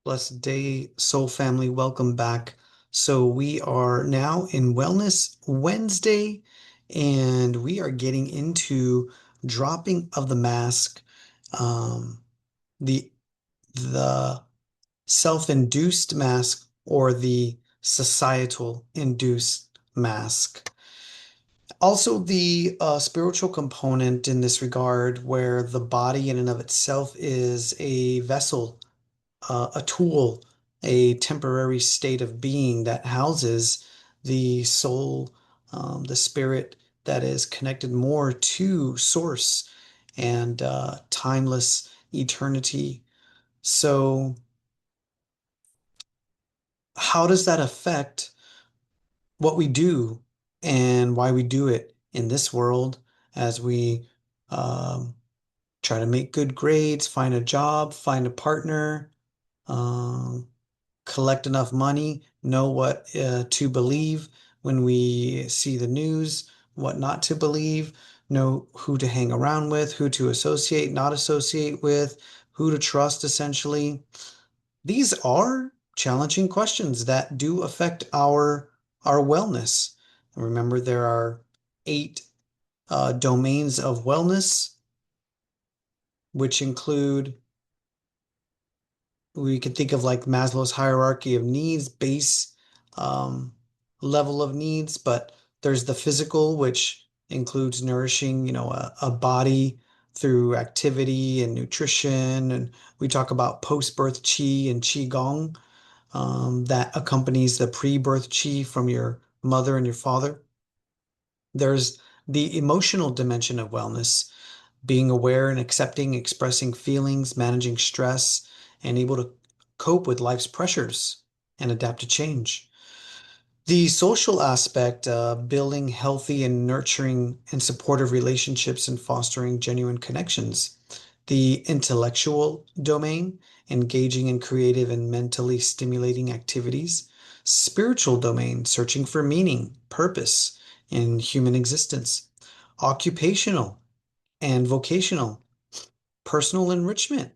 Blessed day, soul family. Welcome back. So, we are now in Wellness Wednesday, and we are getting into dropping of the mask, um, the the self-induced mask or the societal induced mask. Also, the spiritual component in this regard, where the body in and of itself is a vessel, a tool, a temporary state of being that houses the soul, the spirit that is connected more to source and timeless eternity. So, how does that affect what we do and why we do it in this world as we um, try to make good grades, find a job, find a partner? Um, Collect enough money, know what to believe when we see the news, what not to believe, know who to hang around with, who to associate, not associate with, who to trust, essentially. These are challenging questions that do affect our wellness. Remember, there are eight domains of wellness, which include we could think of like Maslow's hierarchy of needs, base um, level of needs, but there's the physical, which includes nourishing, a body through activity and nutrition. And we talk about post-birth qi and qigong that accompanies the pre-birth qi from your mother and your father. There's the emotional dimension of wellness, being aware and accepting, expressing feelings, managing stress, and able to cope with life's pressures and adapt to change. The social aspect, building healthy and nurturing and supportive relationships and fostering genuine connections. The intellectual domain, engaging in creative and mentally stimulating activities. Spiritual domain, searching for meaning, purpose in human existence. Occupational and vocational, personal enrichment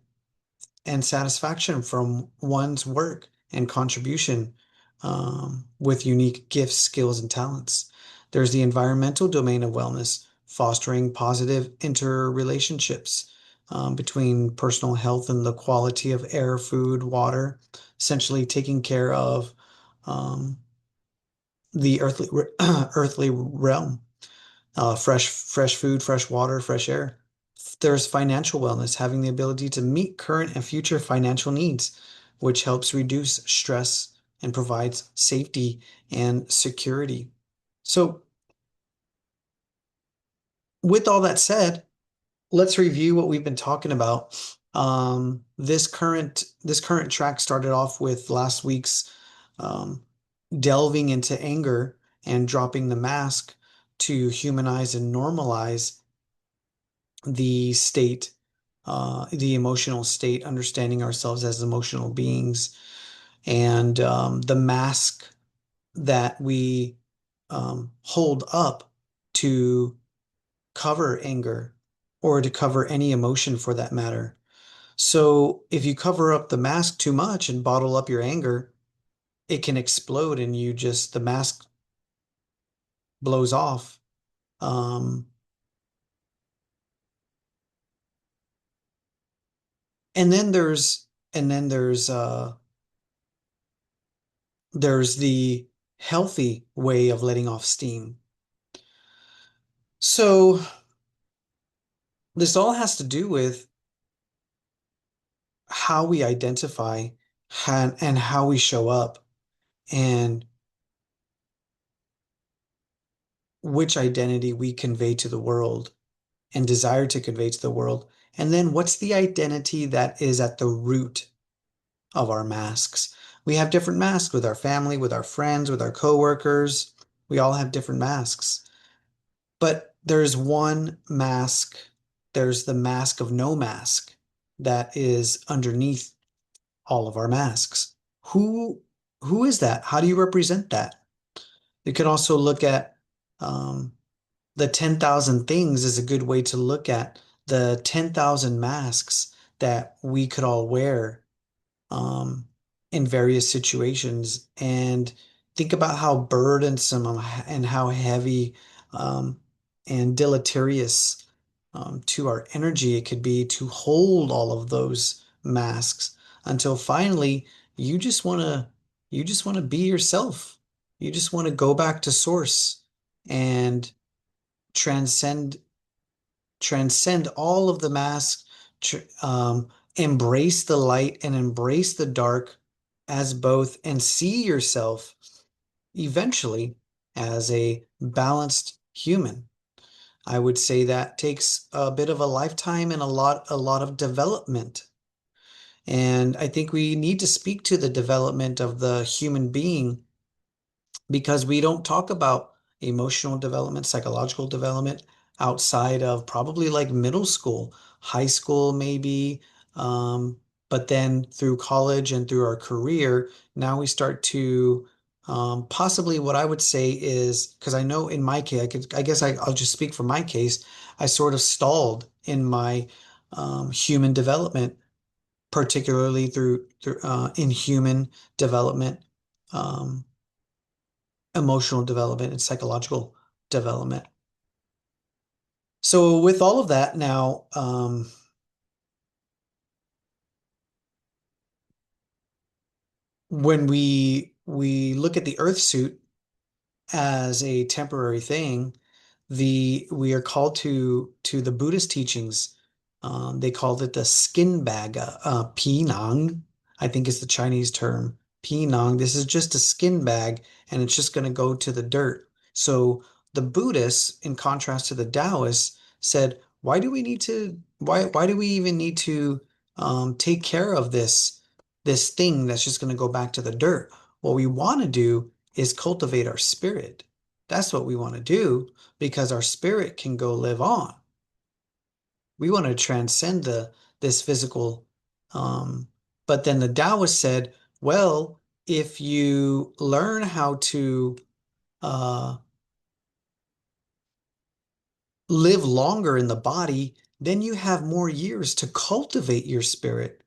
and satisfaction from one's work and contribution with unique gifts, skills, and talents. There's the environmental domain of wellness, fostering positive interrelationships between personal health and the quality of air, food, water, essentially taking care of um, the earthly realm. Fresh food, fresh water, fresh air. There's financial wellness, having the ability to meet current and future financial needs, which helps reduce stress and provides safety and security. So, with all that said, let's review what we've been talking about. This current track started off with last week's um, delving into anger and dropping the mask to humanize and normalize the state, the emotional state, understanding ourselves as emotional beings, and the mask that we hold up to cover anger or to cover any emotion for that matter. So if you cover up the mask too much and bottle up your anger, it can explode and the mask blows off. Um, and then and then there's the healthy way of letting off steam. So this all has to do with how we identify and how we show up and which identity we convey to the world and desire to convey to the world. And then what's the identity that is at the root of our masks? We have different masks with our family, with our friends, with our coworkers. We all have different masks. But there's one mask, there's the mask of no mask that is underneath all of our masks. Who who is that? How do you represent that? You can also look at um, the 10,000 things is a good way to look at the 10,000 masks that we could all wear. in various situations, and think about how burdensome and how heavy um, and deleterious to our energy it could be to hold all of those masks until finally you just want to you just want to be yourself. You just want to go back to source and transcend transcend all of the masks, tr embrace the light and embrace the dark as both, and see yourself eventually as a balanced human. I would say that takes a bit of a lifetime and a lot of development. And I think we need to speak to the development of the human being because we don't talk about emotional development, psychological development outside of probably like middle school, high school, maybe. Um, but then through college and through our career, now we start to possibly what I would say is because I know in my case, I guess I'll just speak for my case. I sort of stalled in my human development, particularly through in human development. Um, Emotional development and psychological development. So with all of that now, when we look at the Earth suit as a temporary thing, we are called to the Buddhist teachings. They called it the skin bag, pinang, I think is the Chinese term. Pinang. This is just a skin bag, and it's just going to go to the dirt. So the Buddhists, in contrast to the Taoists, said, why do we even need to take care of this thing that's just going to go back to the dirt? What we want to do is cultivate our spirit. That's what we want to do because our spirit can go live on. We want to transcend this physical. Um, but then the Taoist said, well, if you learn how to uh, live longer in the body, then you have more years to cultivate your spirit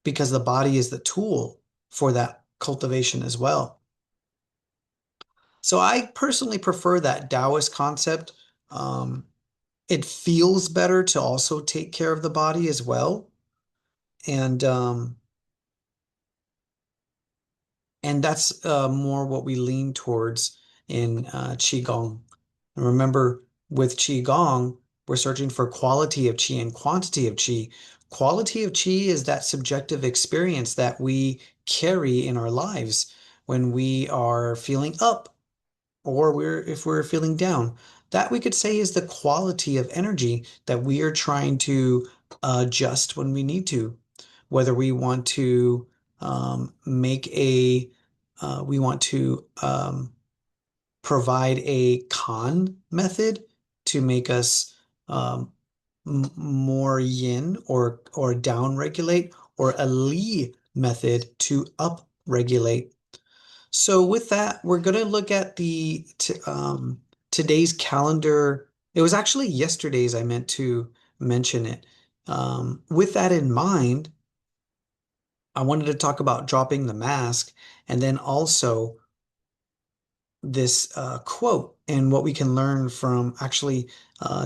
because the body is the tool for that cultivation as well. So I personally prefer that Taoist concept. Um, it feels better to also take care of the body as well. And and that's more what we lean towards in Qigong. And remember, with Qigong, we're searching for quality of Qi and quantity of Qi. Quality of Qi is that subjective experience that we carry in our lives when we are feeling up or if we're feeling down. That we could say is the quality of energy that we are trying to adjust when we need to. Whether we want to make a, we want to provide a con method to make us um, more yin or down regulate, or a Li method to up regulate. So with that, we're going to look at the t today's calendar. It was actually yesterday's I meant to mention it. With that in mind, I wanted to talk about dropping the mask and then also this quote and what we can learn from actually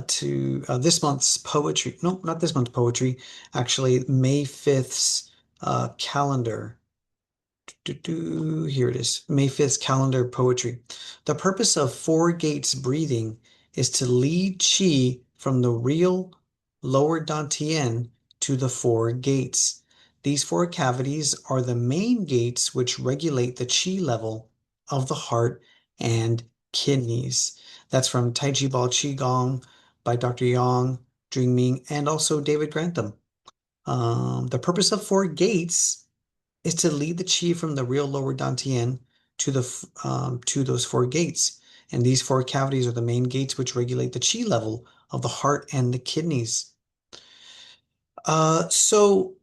to this month's poetry. No, not this month's poetry, actually May 5th's calendar. Here it is. May 5th's calendar poetry. The purpose of four gates breathing is to lead qi from the real lower dantian to the four gates. These four cavities are the main gates which regulate the qi level of the heart and kidneys. That's from Tai Chi Ball Qigong by Dr. Yang, Jing and also David Grantham. The purpose of four gates is to lead the chi from the real lower dantian to to those four gates. And these four cavities are the main gates which regulate the chi level of the heart and the kidneys. So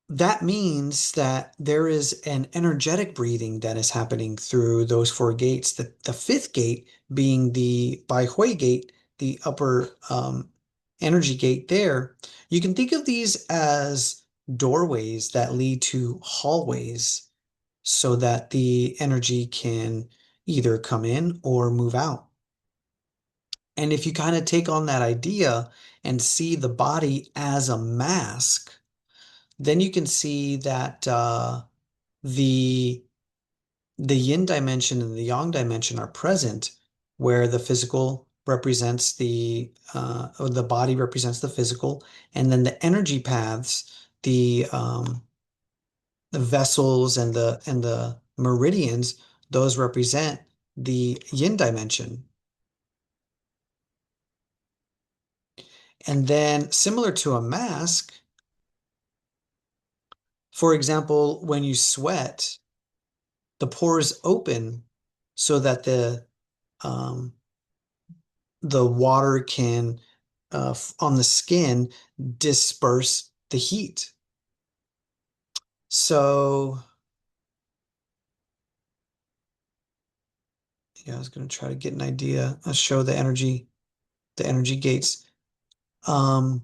that means that there is an energetic breathing that is happening through those four gates. The fifth gate being the Bai Hui gate, the upper energy gate there. You can think of these as doorways that lead to hallways so that the energy can either come in or move out. And if you kind of take on that idea and see the body as a mask, then you can see that the the yin dimension and the yang dimension are present, where the physical represents or the body represents the physical, and then the energy paths, the vessels and the meridians, those represent the yin dimension. And then similar to a mask, for example, when you sweat, the pores open so that um, the water can on the skin disperse the heat. So yeah, I was going to try to get an idea, show the energy gates. Um,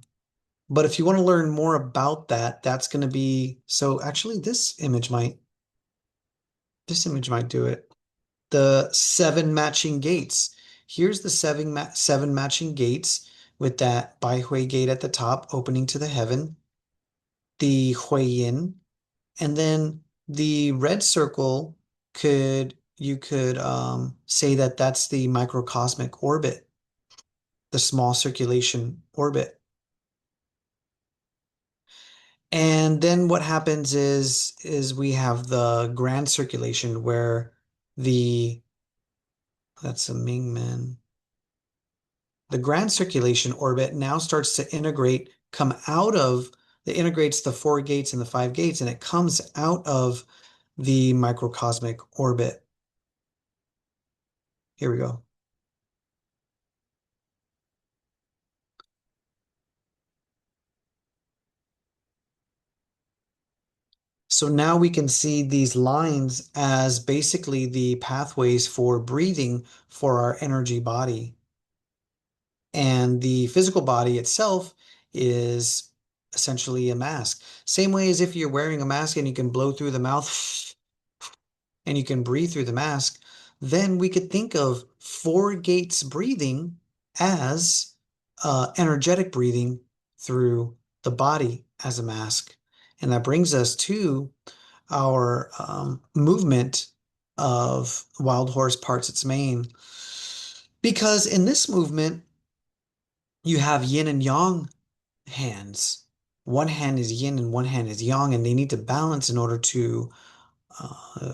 but if you want to learn more about that, that's going to be, so actually this image might do it. The seven matching gates. Here's the seven matching gates with that Bai Hui gate at the top opening to the heaven, the Hui Yin, and then the red circle you could say that that's the microcosmic orbit, the small circulation orbit. And then what happens is we have the grand circulation where the that's a Mingmen. The grand circulation orbit now starts to it integrates the four gates and the five gates, and it comes out of the microcosmic orbit. Here we go. So now we can see these lines as basically the pathways for breathing for our energy body. And the physical body itself is essentially a mask. Same way as if you're wearing a mask and you can blow through the mouth and you can breathe through the mask, then we could think of four gates breathing as energetic breathing through the body as a mask. And that brings us to our movement of Wild Horse Parts Its Mane. Because in this movement, you have yin and yang hands. One hand is yin and one hand is yang, and they need to balance in order to uh,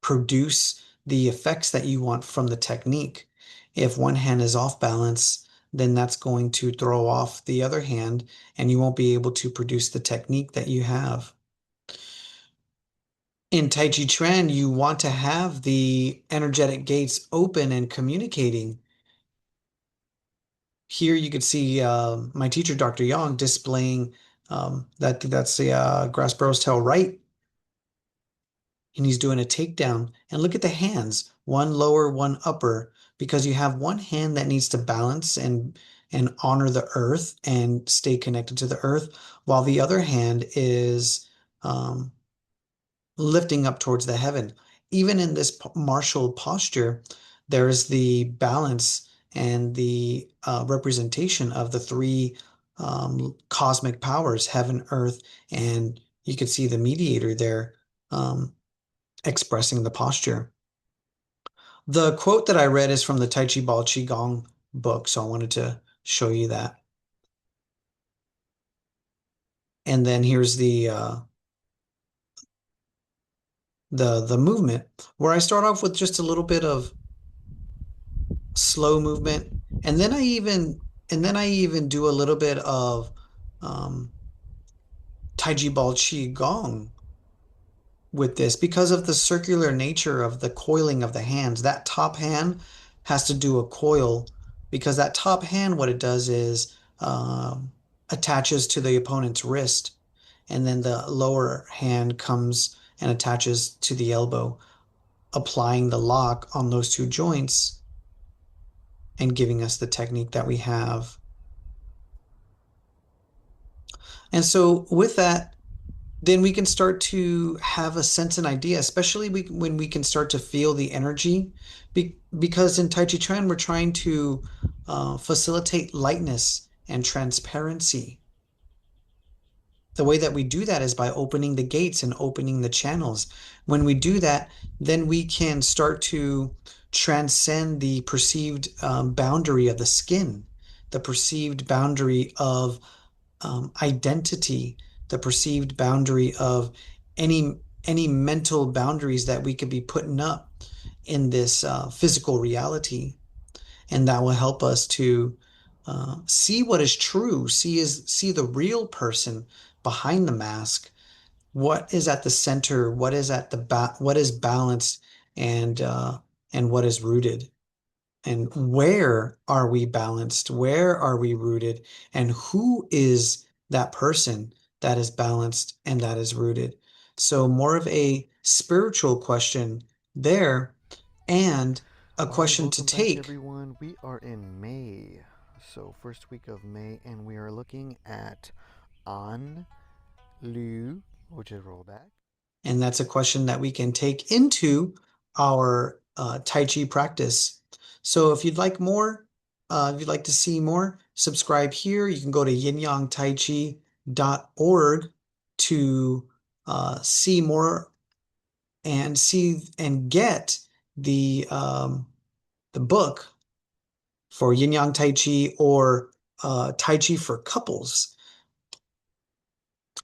produce the effects that you want from the technique. If one hand is off balance, then that's going to throw off the other hand, and you won't be able to produce the technique that you have. In Tai Chi Chuan, you want to have the energetic gates open and communicating. Here you could see my teacher, Dr. Yang, displaying that's the grass burrow's tail right, and he's doing a takedown. And look at the hands, one lower, one upper, because you have one hand that needs to balance and honor the earth and stay connected to the earth, while the other hand is um, lifting up towards the heaven. Even in this martial posture, there is the balance and the representation of the three cosmic powers, heaven, earth, and you could see the mediator there expressing the posture. The quote that I read is from the Tai Chi Ball Qigong book, so I wanted to show you that. And then here's the movement where I start off with just a little bit of slow movement, and then I even do a little bit of um, Taiji Ball Qi Gong with this because of the circular nature of the coiling of the hands. That top hand has to do a coil because that top hand, what it does is attaches to the opponent's wrist, and then the lower hand comes and attaches to the elbow, applying the lock on those two joints and giving us the technique that we have. And so with that, then we can start to have a sense and idea, especially when we can start to feel the energy. Because in Tai Chi Chuan, we're trying to facilitate lightness and transparency. The way that we do that is by opening the gates and opening the channels. When we do that, then we can start to transcend the perceived boundary of the skin, the perceived boundary of identity, the perceived boundary of any mental boundaries that we could be putting up in this physical reality, and that will help us to see what is true, see the real person behind the mask, what is at the center, what is at the what is balanced, and and what is rooted. And where are we balanced? Where are we rooted? And who is that person that is balanced and that is rooted? So, more of a spiritual question there, and a All right, question to welcome back, take. everyone. We are in May, so first week of May, and we are looking at An Lu, which is rollback. And that's a question that we can take into our Tai Chi practice. So if you'd like more, if you'd like to see more, subscribe here. You can go to yinyangtaichi.org to see more and see and get the book for Yin Yang Tai Chi, or Tai Chi for couples.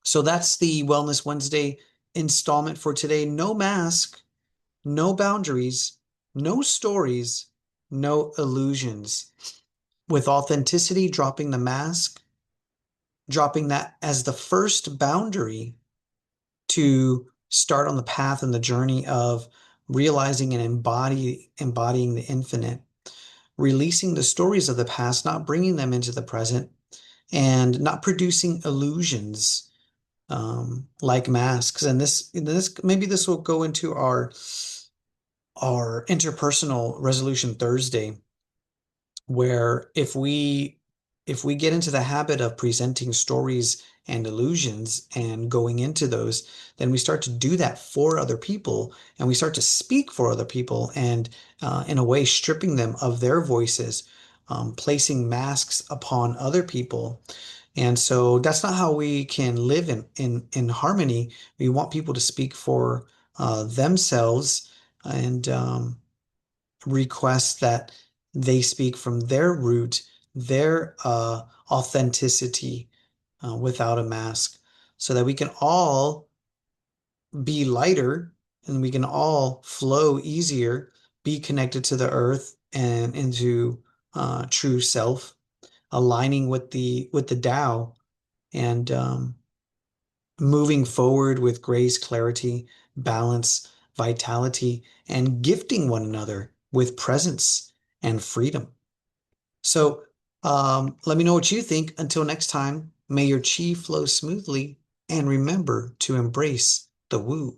So that's the Wellness Wednesday installment for today. No mask, no boundaries, no stories, no illusions. With authenticity, dropping the mask, dropping that as the first boundary to start on the path and the journey of realizing and embodying the infinite, releasing the stories of the past, not bringing them into the present, and not producing illusions like masks. And this maybe this will go into our interpersonal resolution Thursday, where if we get into the habit of presenting stories and illusions and going into those, then we start to do that for other people, and we start to speak for other people, and in a way stripping them of their voices, placing masks upon other people. And so that's not how we can live in harmony. We want people to speak for themselves, and request that they speak from their root, their authenticity, without a mask, so that we can all be lighter and we can all flow easier, be connected to the earth and into true self, aligning with the Tao, and moving forward with grace, clarity, balance, vitality, and gifting one another with presence and freedom. So, let me know what you think. Until next time, may your chi flow smoothly, and remember to embrace the woo.